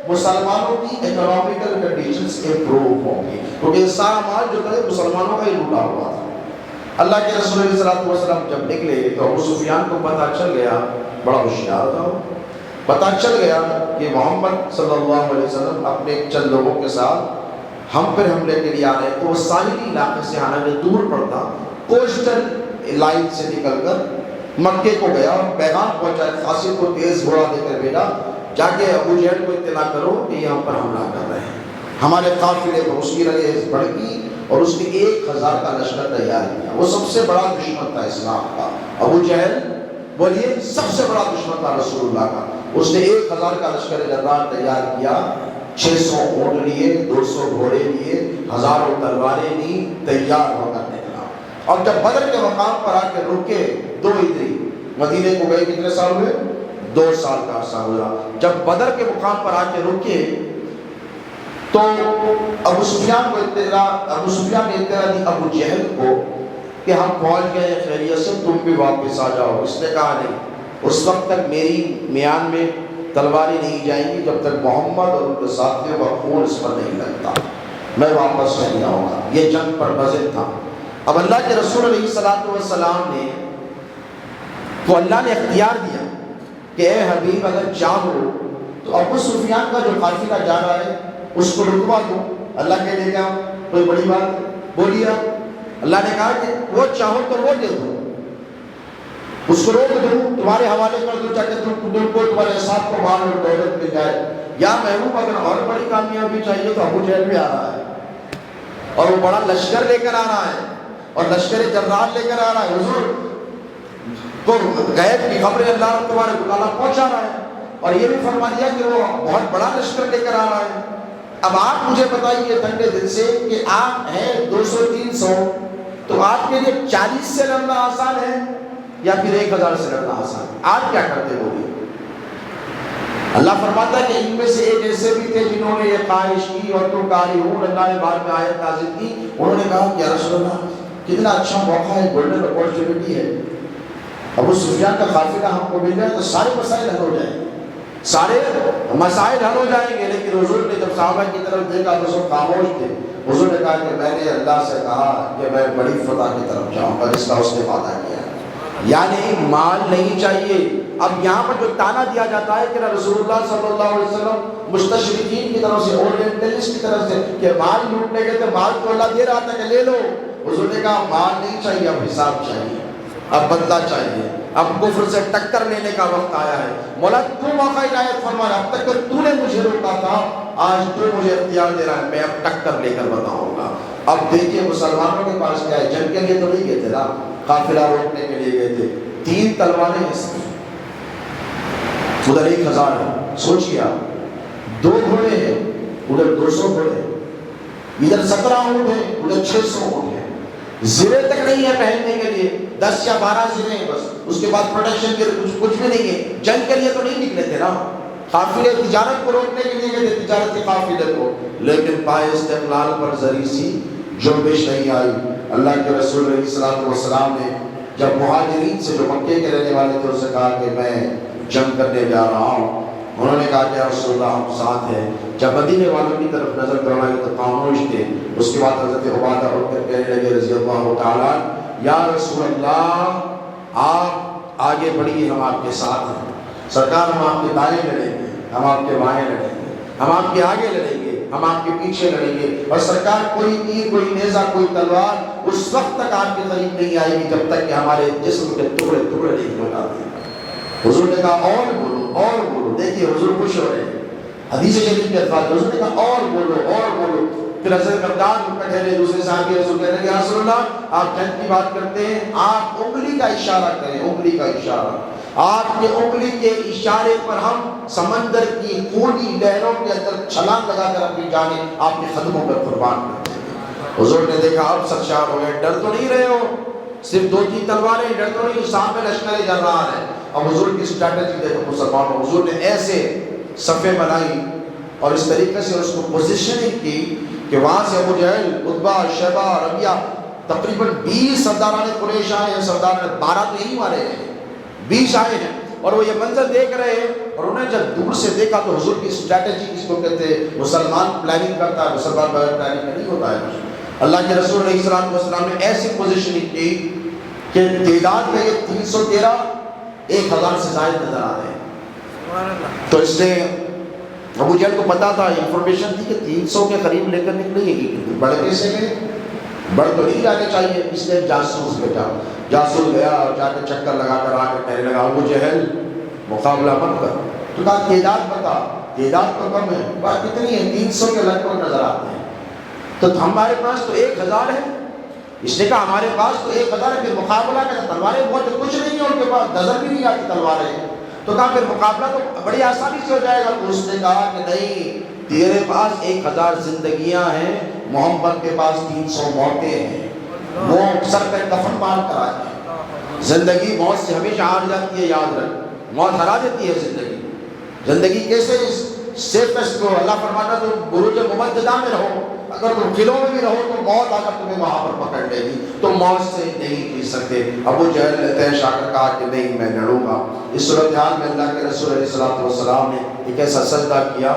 [SPEAKER 1] مسلمانوں کی اکنامیکل کنڈیشنز امپروو ہوں گی، کیونکہ یہ سارا مال جو تھا مسلمانوں کا ہی لوٹا ہوا تھا۔ اللہ کے رسول علیہ السلام جب نکلے تو ابو سفیان کو پتہ چل گیا، بڑا ہوشیار تھا، پتہ چل گیا کہ محمد صلی اللہ علیہ وسلم اپنے چند لوگوں کے ساتھ ہم پر حملے کے لیے آ رہے ہیں۔ تو وہ ساحلی علاقے سے حالانکہ دور پڑتا، کوسٹل لائن سے نکل کر مکے کو گیا اور پیغام پہنچایا، خاصی کو تیز گھوڑا دے کر بھیجا، جا کے ابو جہل کو اطلاع کرو کہ یہ ہم پر حملہ کر رہے ہیں، ہمارے قافلے پر۔ اس کی رنجش بڑھ گئی اور اس نے 1000 کا لشکر تیار کیا۔ وہ سب سے بڑا دشمن تھا اسلام کا، ابو جہل بولیے سب سے بڑا دشمن تھا رسول اللہ کا۔ اس نے 1000 کا لشکر جرار تیار کیا، 600 اونٹ لیے، 200 گھوڑے لیے، ہزاروں تلواریں لی، تیار ہو کر نکلا۔ اور جب بدر کے مقام پر آ کے رکے، 2 ہجری مدینے کو گئے کتنے سال ہوئے؟ 2 سال کا عرصہ ہوا۔ جب بدر کے مقام پر آ کے رکے تو ابو سفیان نے اطلاع دی ابو جہل کو کہ ہم پہنچ گئے خیریت سے، تم بھی واپس آ جاؤ۔ اس نے کہا نہیں، اس وقت تک میری میان میں تلواریں نہیں جائیں گی جب تک محمد اور ان کے ساتھیوں کا خون اس پر نہیں لگتا، میں واپس نہیں آؤں گا۔ یہ جنگ پر نازل تھا۔ اب اللہ کے رسول علیہ السلام نے تو اللہ نے اختیار دیا کہ اے حبیب اگر چاہو تو ابو سفیان کا جو قافلہ جا رہا ہے اس کو رکوا دو، اللہ کے لے جاؤ، کوئی بڑی بات بولیے۔ اللہ نے کہا کہ وہ چاہو تو وہ دے دو، اس کو روک دو، تمہارے حوالے کر دو تاکہ تم کو تمہارے ساتھ کو مال اور دولت مل جائے۔ یا محبوب اگر اور بڑی کامیابی چاہیے تو ابو جہل بھی آ رہا ہے اور وہ بڑا لشکر لے کر آ رہا ہے اور لشکر جرار لے کر آ رہا ہے، حضور کو غیب کی خبریں اللہ تمہارے تعالیٰ پہنچا رہا ہے، اور یہ بھی فرما دیا کہ وہ بہت بڑا لشکر لے کر آ رہا ہے۔ اب آپ مجھے بتائیے ٹھنڈے دل سے کہ آپ ہیں 200-300، تو آپ کے لیے 40 سے لڑنا آسان ہے یا پھر 1000 سے لڑنا آسان ہے؟ آپ کیا کرتے بولیے؟ اللہ فرماتا ہے کہ ان میں سے ایک ایسے بھی تھے جنہوں نے یہ خواہش کی اور تم کارہون، اللہ نے بعد میں آیت نازل کی، انہوں نے کہا کہ یا رسول اللہ کتنا اچھا موقع ہے، گولڈن اپورچونٹی ہے، ابو سفیان کا قافلہ ہم کو مل جائے تو سارے مسائل حل ہو جائیں گے، سارے مسائل حل ہو جائیں گے۔ لیکن حضور نے جب صحابہ کی طرف دیکھا تو سب خاموش تھے۔ حضور نے کہا کہ میں نے اللہ سے کہا کہ میں بڑی فتح کی طرف جاؤں گا، جس کا اس نے وعدہ کیا، یعنی مال نہیں چاہیے۔ اب یہاں پر جو تانا دیا جاتا ہے کہ رسول اللہ صلی اللہ علیہ وسلم مستشرقین کی طرف سے، اورینٹلسٹ کی طرف سے، کہ مال لوٹنے گئے تھے، مال تو اللہ دے رہا تھا کہ لے لو۔ حضور نے کہا مال نہیں چاہیے، اب حساب چاہیے، اب بدلہ چاہیے، اب کفر سے ٹکر لینے کا وقت آیا ہے۔ مولا تو موقع عنایت فرما، اب تک تو نے مجھے روکا تھا، آج تو مجھے اختیار دے رہا ہے، میں اب ٹکر لے کر بتاؤں گا۔ اب دیکھیے مسلمانوں کے پاس کیا ہے، جنگ کے لیے تو نہیں گئے تھے نا، قافلہ روکنے کے لیے گئے تھے۔ 3 تلواریں ہیں صرف، ادھر 1000 ہے، سوچیے آپ، 2 گھوڑے ہیں، ادھر 200 گھوڑے ہیں، ادھر 17 اونٹ ہیں، ادھر 600 اونٹ ہیں، زرے تک نہیں ہے پہننے کے لیے، 10 یا 12 زرے ہیں بس، اس کے بعد پروٹیکشن کے کچھ بھی نہیں ہے۔ جنگ کے لیے تو نہیں نکلے تھے نا، قافلے تجارت کو روکنے کے لیے گئے تھے، تجارت کے قافلے کو، لیکن پائے استقلال پر ذری سی جنبش نہیں آئی۔ اللہ کے رسول علیہ الصلوۃ والسلام نے جب مہاجرین سے جو مکے کے رہنے والے تھے اسے کہا کہ میں جنگ کرنے جا رہا ہوں، انہوں نے کہا کہ یا رسول اللہ ہم ساتھ ہیں۔ جب مدینے والوں کی طرف نظر دوڑائی تو خاموش تھے۔ اس کے بعد حضرت عبادہ اٹھ کر کہنے لگے رضی اللہ تعالیٰ یا رسول اللہ آپ آگے بڑھیے، ہم آپ کے ساتھ ہیں۔ سرکار ہم آپ کے دائیں لڑیں گے، ہم آپ کے بائیں لڑیں گے، ہم آپ کے آگے لڑیں گے، ہم آپ کے پیچھے لڑیں گے، اور سرکار کوئی تیر، کوئی نیزہ، کوئی تلوار اس وقت تک آپ کے قریب نہیں آئے گی جب تک کہ ہمارے جسم کے ٹکڑے ٹکڑے نہیں ہو جاتے۔ حضور نے کہا اور بولو اور بولو، دیکھیے حضور خوش ہو رہے ہیں، حدیث شریف کے الفاظ، حضور نے کہا اور بولو اور بولو۔ پھر حضرت مقداد بیٹھے رہے، دوسرے صحابی رسول کہنے لگے یا رسول اللہ آپ جنگ کی بات کرتے ہیں، آپ انگلی کا اشارہ کریں، انگلی کا اشارہ، آپ کے انگلی کے اشارے پر ہم سمندر کی خونی لہروں کے اندر چھلانگ لگا کر اپنی جانیں آپ کے قدموں پر قربان کرتے ہیں۔ حضور نے دیکھا اب سرشار ہو گئے، ڈر تو نہیں رہے ہو، صرف 2 تلواریں، ڈر تو نہیں، سامنے لشکر جرار ہے۔ اب حضور کی اسٹریٹجی دیکھو مسلمانوں، حضور نے ایسے صفیں بنائی اور اس طریقے سے اس کو پوزیشننگ کی کہ وہاں سے ابو جہل، عتبہ، شیبہ، ربیعہ، تقریباً 20 سرداران قریش آئے ہیں، سردار 12 تو یہی مارے ہیں، 20 آئے ہیں، اور وہ یہ منظر دیکھ رہے ہیں، اور انہیں جب دور سے دیکھا تو حضور کی اسٹریٹجی کس کو کہتے ہیں، مسلمان پلاننگ کرتا ہے، مسلمان بغیر پلاننگ نہیں ہوتا ہے۔ اللہ کے رسول علیہ السلام نے ایسی پوزیشننگ کی کہ تعداد میں یہ 313 1000 سے زائد نظر آ رہے ہیں۔ تو اس نے ابو جہل کو پتا تھا، انفارمیشن تھی کہ 300 کے قریب لے کر نکلے گی، بڑھ کیسے گئے، بڑھ تو نہیں جانے چاہیے، اس نے جاسوس بھیجا، جاسوس گیا اور جا کے چکر لگا کر آ کے کہنے لگا ابو جہل مقابلہ مت کر، تو کہا تعداد بتا، تعداد تو کم ہے، بات کتنی ہے، 300 کے لگ بھگ نظر آتے ہیں، تو ہمارے پاس تو 1000 ہے۔ اس نے کہا ہمارے پاس تو 1000 ہے، پھر مقابلہ کا تلواریں بہت کچھ نہیں ہے ان کے پاس، نظر بھی نہیں آتی تلواریں، تو کہا پھر مقابلہ تو بڑی آسانی سے ہو جائے گا۔ تو اس نے کہا کہ نہیں، تیرے پاس 1000 زندگیاں ہیں، محمد کے پاس 300 موتیں ہیں، وہ سر پہ کفن باندھ کر آئے۔ زندگی موت سے ہمیشہ ہار جاتی ہے، یاد رکھ، موت ہرا دیتی ہے زندگی۔ زندگی کیسے سیفسٹ کو اللہ فرماتا تو بروج ممددہ میں رہو، اگر تم قلعوں میں بھی رہو تو موت آ کر تمہیں وہاں پر پکڑ لے گی، تو موت سے نہیں جیت سکتے۔ ابو جہل نے طے شا کر کہا کہ نہیں میں لڑوں گا۔ اس صورتحال میں اللہ کے رسول علیہ الصلوۃ والسلام نے ایک ایسا سجدہ کیا،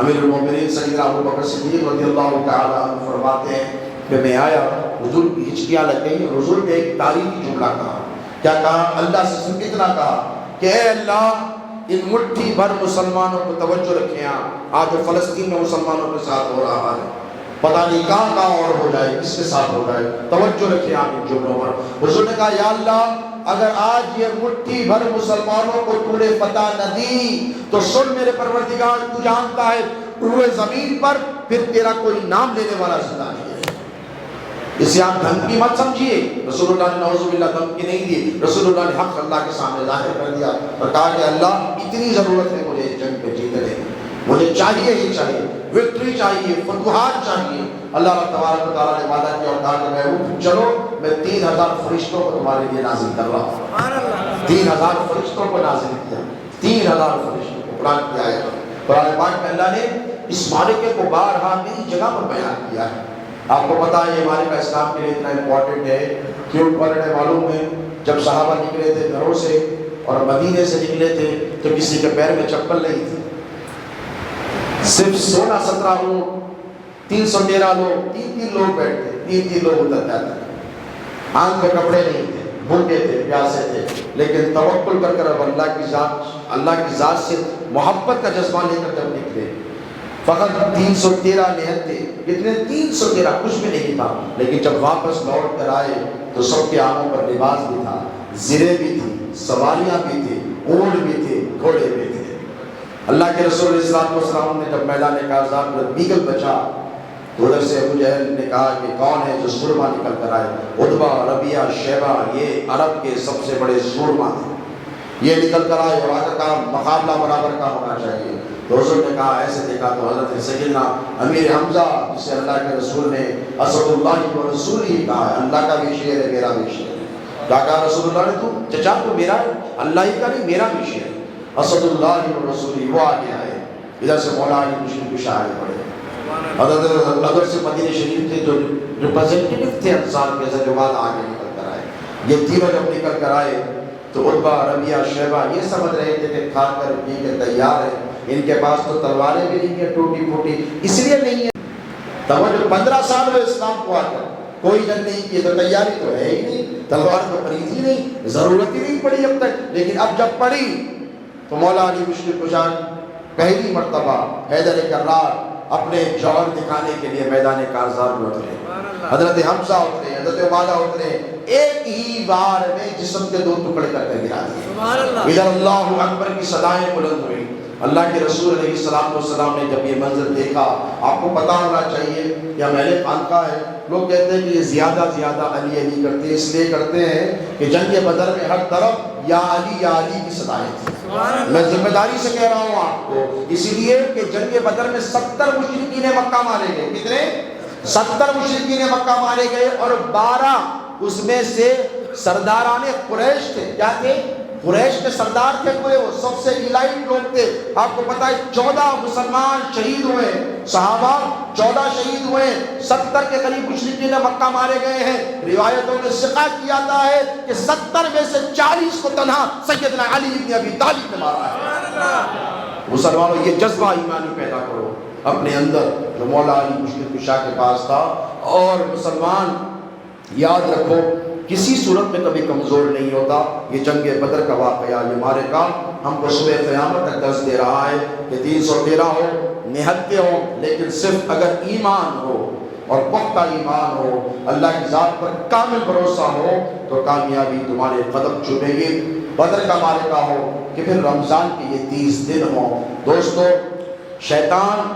[SPEAKER 1] امیر المومنین سیدنا ابو بکر صدیق رضی اللہ تعالیٰ عنہ فرماتے ہیں کہ میں آیا، حضور کی ہچکیاں لگ گئی، حضور نے ایک تاریخی جملہ کہا، کیا کہا؟ اللہ سے صرف اتنا کہا کہ اے اللہ ان مٹھی بھر مسلمانوں کو توجہ رکھیں، آج جو فلسطین میں مسلمانوں کے ساتھ ہو رہا ہے پتہ نہیں کہاں اور ہو جائے، کس کے ساتھ ہو جائے، توجہ رکھیں آپ ان جملوں پر۔ حضور نے کہا یا اللہ اگر آج یہ مٹھی بھر مسلمانوں کو تو نے فتح نہ دی تو سن میرے پروردگار، تو جانتا ہے روئے زمین پر پھر تیرا کوئی نام لینے والا زندہ نہیں ہے۔ اسے آپ دھمکی مت سمجھیے، رسول اللہ نے نعوذ باللہ دھمکی نہیں دی، رسول اللہ نے حق اللہ کے سامنے ظاہر کر دیا اور کہا کہ اللہ اتنی ضرورت ہے مجھے جنگ پہ جیتنے، مجھے چاہیے ہی چاہیے، وکٹری چاہیے، فتوحات چاہیے۔ اللہ تبارک و تعالیٰ نے وعدہ کیا اور کہا کہ میں اٹھ چلو، میں 3000 فرشتوں کو تمہارے لیے نازل کر رہا ہوں۔ 3000 فرشتوں کو نازل کیا، 3000 فرشتوں کو، قرآن کی آیت ہے۔ قرآن پاک میں اللہ نے اس معرکے کو بارہا کئی جگہ پر بیان کیا ہے۔ آپ کو پتا ہے یہ معرکہ اسلام کے لیے اتنا امپورٹنٹ ہے، کیوں پڑھنے معلوم ہے جب صحابہ نکلے تھے گھروں سے اور مدینے سے نکلے تھے تو کسی کے پیر میں چپل نہیں تھی، صرف 16-17 لوگ، 313 لوگ، 3 لوگ بیٹھتے، 3 لوگ اتر جاتے، آنکھ میں کپڑے نہیں تھے، بھوکے تھے، پیاسے تھے، لیکن توکل کر کر اب اللہ کی ذات سے محبت کا جذبہ لے کر جب نکلے، فقط 313 نہتے، کتنے 313 کچھ بھی نہیں تھا، لیکن جب واپس لوٹ کر آئے تو سب کے آنکھوں پر لباس بھی تھا، زرے بھی تھی، سواریاں بھی تھی، اونٹ بھی تھے، گھوڑے بھی تھے۔ اللہ کے رسول علیہ السلام نے جب میدان کارزات میں بیگل بچا تو ادھر سے ابو جہل نے کہا کہ کون ہے جو سورما نکل کر آئے؟ عتبہ، ربیعہ، شیبہ، یہ عرب کے سب سے بڑے سورما تھے، یہ نکل کر آئے اور آ کر کہا مقابلہ برابر کا ہونا چاہیے۔ تو حضور نے کہا ایسے دیکھا تو حضرت سیدنا امیر حمزہ جسے اللہ کے رسول نے اسد اللہ و رسول ہی کہا ہے، اللہ کا بھی شعر ہے میرا بھی شعر ہے۔ کیا کہا رسول اللہ نے؟ تو چچا تو میرا اللہ ہی کا نہیں میرا بھی شعر ہے، اسد اللہ و رسول ہی۔ وہ آگے آئے، ادھر سے مولا علی مشکل کشا آگے پڑے۔ حضرت ادھر سے مدینہ شریف کے جو ریپرزینٹیٹیو تھے انصار کے زجوال آگے نکل کر آئے۔ یہ تینوں جب نکل کر آئے تو عتبہ، ربیہ، شیبہ یہ سمجھ رہے تھے کہ کھا کر پی کے تیار ہے، ان کے پاس تو تلواریں بھی نہیں ہیں ٹوٹی پھوٹی، اس لیے نہیں ہے۔ توجہ، 15 سال ہوئے اسلام کو آ کر کوئی جنگ نہیں کی، تو تیاری تو ہے ہی نہیں، تلوار تو خرید ہی نہیں، ضرورت ہی نہیں پڑی اب تک۔ لیکن اب جب پڑی تو مولا علی مشکل کشا پہلی مرتبہ حیدر کرار اپنے جوہر دکھانے کے لیے میدان کارزار میں اترے۔ حضرت حمزہ اترے، حضرت عبادہ اترے، ایک ہی بار میں جسم کے 2 ٹکڑے کر کے گرا دیے۔ ادھر اللہ اکبر کی صدائیں بلند ہوئی۔ اللہ کے رسول علیہ السلام نے جب یہ منظر دیکھا، آپ کو پتا ہونا چاہیے یا میرے خانقاہ ہے، لوگ کہتے ہیں کہ یہ زیادہ علی علی کرتے ہیں، اس لیے کرتے ہیں کہ جنگ بدر میں ہر طرف یا علی کی صدائیں تھیں۔ میں ذمہ داری سے کہہ رہا ہوں آپ کو، اسی لیے کہ جنگ بدر میں 70 مشرکین مکہ مارے گئے۔ کتنے؟ 70 مشرکین مکہ مارے گئے، اور 12 اس میں سے سرداران قریش تھے۔ کیا تھے؟ قریش کے سردار تھے کوئی، وہ سب سے ایلائٹ لوگ تھے۔ آپ کو پتا ہے 14 مسلمان شہید ہوئے، صحابہ 14 شہید ہوئے، 70 کے قریب مشرکین مکہ مارے گئے ہیں۔ روایتوں میں ثقہ کیا جاتا ہے کہ 70 میں سے 40 کو تنہا سیدنا علی بن ابی طالب نے مارا ہے۔ مسلمانوں، یہ جذبہ ایمانی پیدا کرو اپنے اندر جو مولا علی مشکل کشا کے پاس تھا، اور مسلمان یاد رکھو کسی صورت میں کبھی کمزور نہیں ہوتا۔ یہ جنگ بدر کا واقعہ، یہ معرکہ ہم کو صبح قیامت تک درس دے رہا ہے کہ 313 ہو، نہتے ہو، لیکن صرف اگر ایمان ہو اور پختہ ایمان ہو، اللہ کی ذات پر کامل بھروسہ ہو، تو کامیابی تمہارے قدم چومے گی۔ بدر کا معرکہ ہو کہ پھر رمضان کے یہ 30 دن ہوں۔ دوستو، شیطان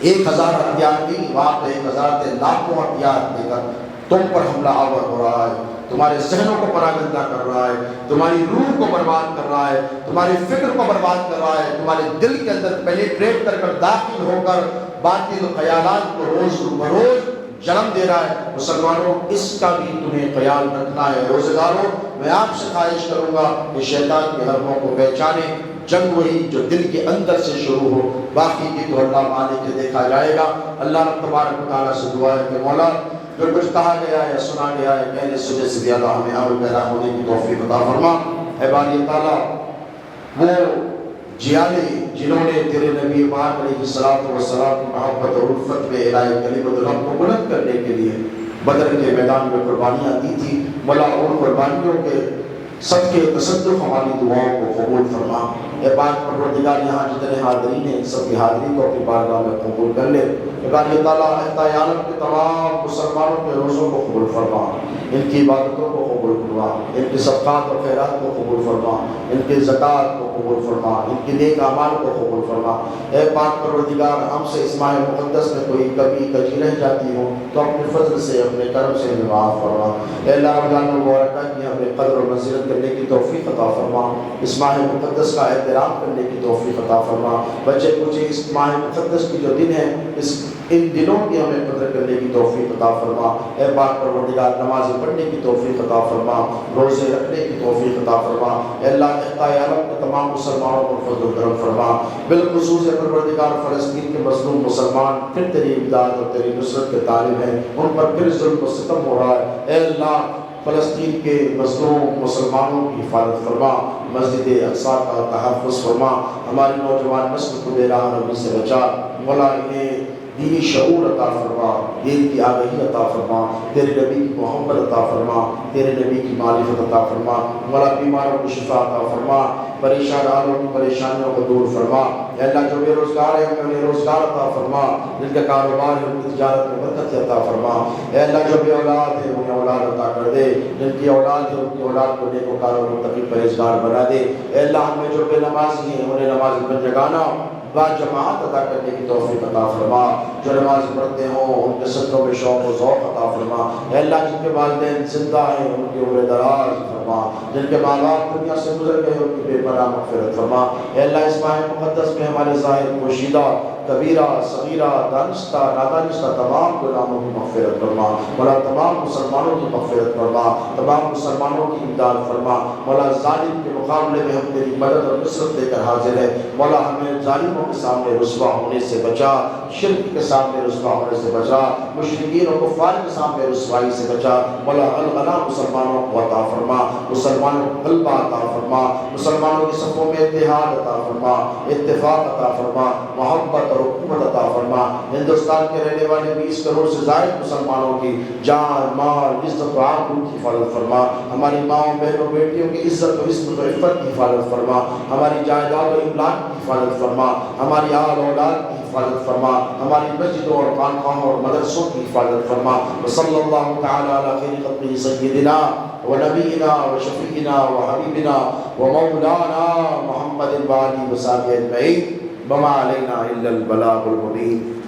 [SPEAKER 1] 1000 ہتھیار کی بات، 1000 سے لاکھوں ہتھیار دے کر تم پر حملہ آور ہو رہا ہے، تمہارے ذہنوں کو پراگندہ کر رہا ہے، تمہاری روح کو برباد کر رہا ہے، تمہاری فکر کو برباد کر رہا ہے، تمہارے دل کے اندر پینیٹریٹ کر کر داخل ہو کر باطل خیالات کو روز بروز جنم دے رہا ہے۔ مسلمانوں، اس کا بھی تمہیں خیال رکھنا ہے۔ روزگاروں، میں آپ سے خواہش کروں گا کہ شیطان کے حربوں کو پہچانے۔ جنگ وہی جو دل کے اندر سے شروع ہو، باقی کی تو اللہ مالک کے دیکھا جائے گا۔ اللہ تبارک و تعالیٰ سے دعا ہے کہ مولا جو کچھ کہا گیا ہے یا سنا گیا ہے، کہنے سنے سے زیادہ ہمیں عمل پیرا ہونے کی توفیق عطا فرما۔ اے باری تعالیٰ، وہ جیالے جنہوں نے تیرے نبی پاک علیہ الصلوۃ والسلام کی محبت اور الفت میں الہی کلمت الحق کو بلند کرنے کے لیے بدر کے میدان میں قربانیاں دی تھی، مولا ان قربانیوں کے صدقے تصدق ہماری دعاؤں کو قبول فرما۔ اے پاک پروردگار، یہاں جتنے حاضرین ہیں، سب کی حاضری کو اپنی بارگاہ میں قبول کر لے۔ اے باری تعالیٰ، اہل عالم کے تمام مسلمانوں کے روزوں کو قبول فرما، ان کی عبادتوں کو قبول فرما، ان کی صدقات و خیرات کو قبول فرما، ان کی زکوٰۃ کو قبول فرما، ان کی نیک اعمال کو قبول فرما۔ اے پاک پروردگار، ہم سے اس ماہ مقدس میں کوئی کمی کجی رہ جاتی ہو تو اپنے فضل سے، اپنے کرم سے ہمیں معاف فرما۔ اے اللہ رمضان المبارکہ کی ہمیں قدر و منزلت کرنے کی توفیق عطا فرما، اس ماہ مقدس کا احترام کرنے کی توفیق عطا فرما۔ بچے کچھ اس ماہ مقدس کی جو دن ہے، ان دنوں کی ہمیں قدر کرنے کی توفیق عطا فرما۔ اے پاک پروردگار، نماز پڑھنے کی توفیق عطا فرما، روزے رکھنے کی توفیق عطا فرما۔ اے اللہ، اہل عالم کے تمام مسلمانوں پر فضل و کرم فرما، بالخصوص پروردگار فلسطین کے مظلوم مسلمان پھر تیری امداد اور تیری نصرت کے طالب ہیں، ان پر پھر ظلم و ستم ہو رہا ہے۔ اے اللہ، فلسطین کے مظلوم مسلمانوں کی حفاظت فرما، مسجد اقصیٰ کا تحفظ فرما، ہماری نوجوان نسل کو بے راہ روی سے بچا۔ مولا، انہیں دینی شعور عطا فرما، دین کی آگہی عطا فرما، تیرے نبی کی محبت عطا فرما، تیرے نبی کی معرفت عطا فرما۔ مولا، بیماروں کو شفا عطا فرما، پریشان حالوں کی پریشانیوں کو دور فرما۔ اے اللہ، جو بے روزگار ہیں انہیں روزگار عطا فرما، جن کا کاروبار ہے ان کی تجارت میں برکت عطا فرما۔ اے اللہ، جو بے اولاد ہے انہیں اولاد عطا کر دے، جن کی اولاد ہے ان کی اولاد کو نیکوکار اور متقی پرہیزگار بنا دے۔ اے اللہ، ہمیں جو بے نمازی ہیں انہیں نماز بندگانہ با جماعت ادا کرنے کی توفیق عطا فرما، جو نماز پڑھتے ہوں ان کے صدقوں میں شوق و ذوق عطا فرما۔ اے اللہ، جن کے والدین زندہ ہیں ان کی عمر دراز فرما، جن کے ماں باپ دنیا سے گزر گئے ان کی بے پناہ مغفرت فرما۔ اے اللہ اس ماہ مقدس میں ہمارے ظاہر پوشیدہ کبیرہ صغیرہ دانستہ نادانستہ تمام گناہوں کی مغفرت فرما۔ مولا تمام مسلمانوں کی مغفرت فرما، تمام مسلمانوں کی امداد فرما۔ مولا ظالم کے مقابلے میں ہم تیری مدد اور نصرت لے کر حاضر ہے۔ مولا ہمیں ظالموں کے سامنے رسوا ہونے سے بچا، شرک کے سامنے رسوا ہونے سے بچا، مشرکین اور کفار کے سامنے رسوائی سے بچا۔ مولا الغنا مسلمانوں کو عطا فرما، مسلمانوں کو غلبہ عطا فرما، مسلمانوں کی صفوں میں اتحاد عطا فرما، اتفاق عطا فرما، محبت اور حکومت عطا فرما۔ ہندوستان کے رہنے والے 20 کروڑ سے زائد مسلمانوں کی جان مال عزت و آبرو کی حفاظت فرما۔ ہماری ماؤں بہنوں بیٹیوں کی عزت و عصمت و عفت کی حفاظت فرما، ہماری جائیداد و املاک کی حفاظت فرما، ہماری آل اولاد کی حفاظت فرما، ہماری مسجدوں اور خانقاہوں اور مدرسوں کی حفاظت فرما۔ وصلی اللہ تعالی علی خیر خلقہ سیدنا ونبینا وشفیعنا وحبیبنا ومولانا محمد وآلہ وصحبہ اجمعین وما علینا الا البلاغ المبین۔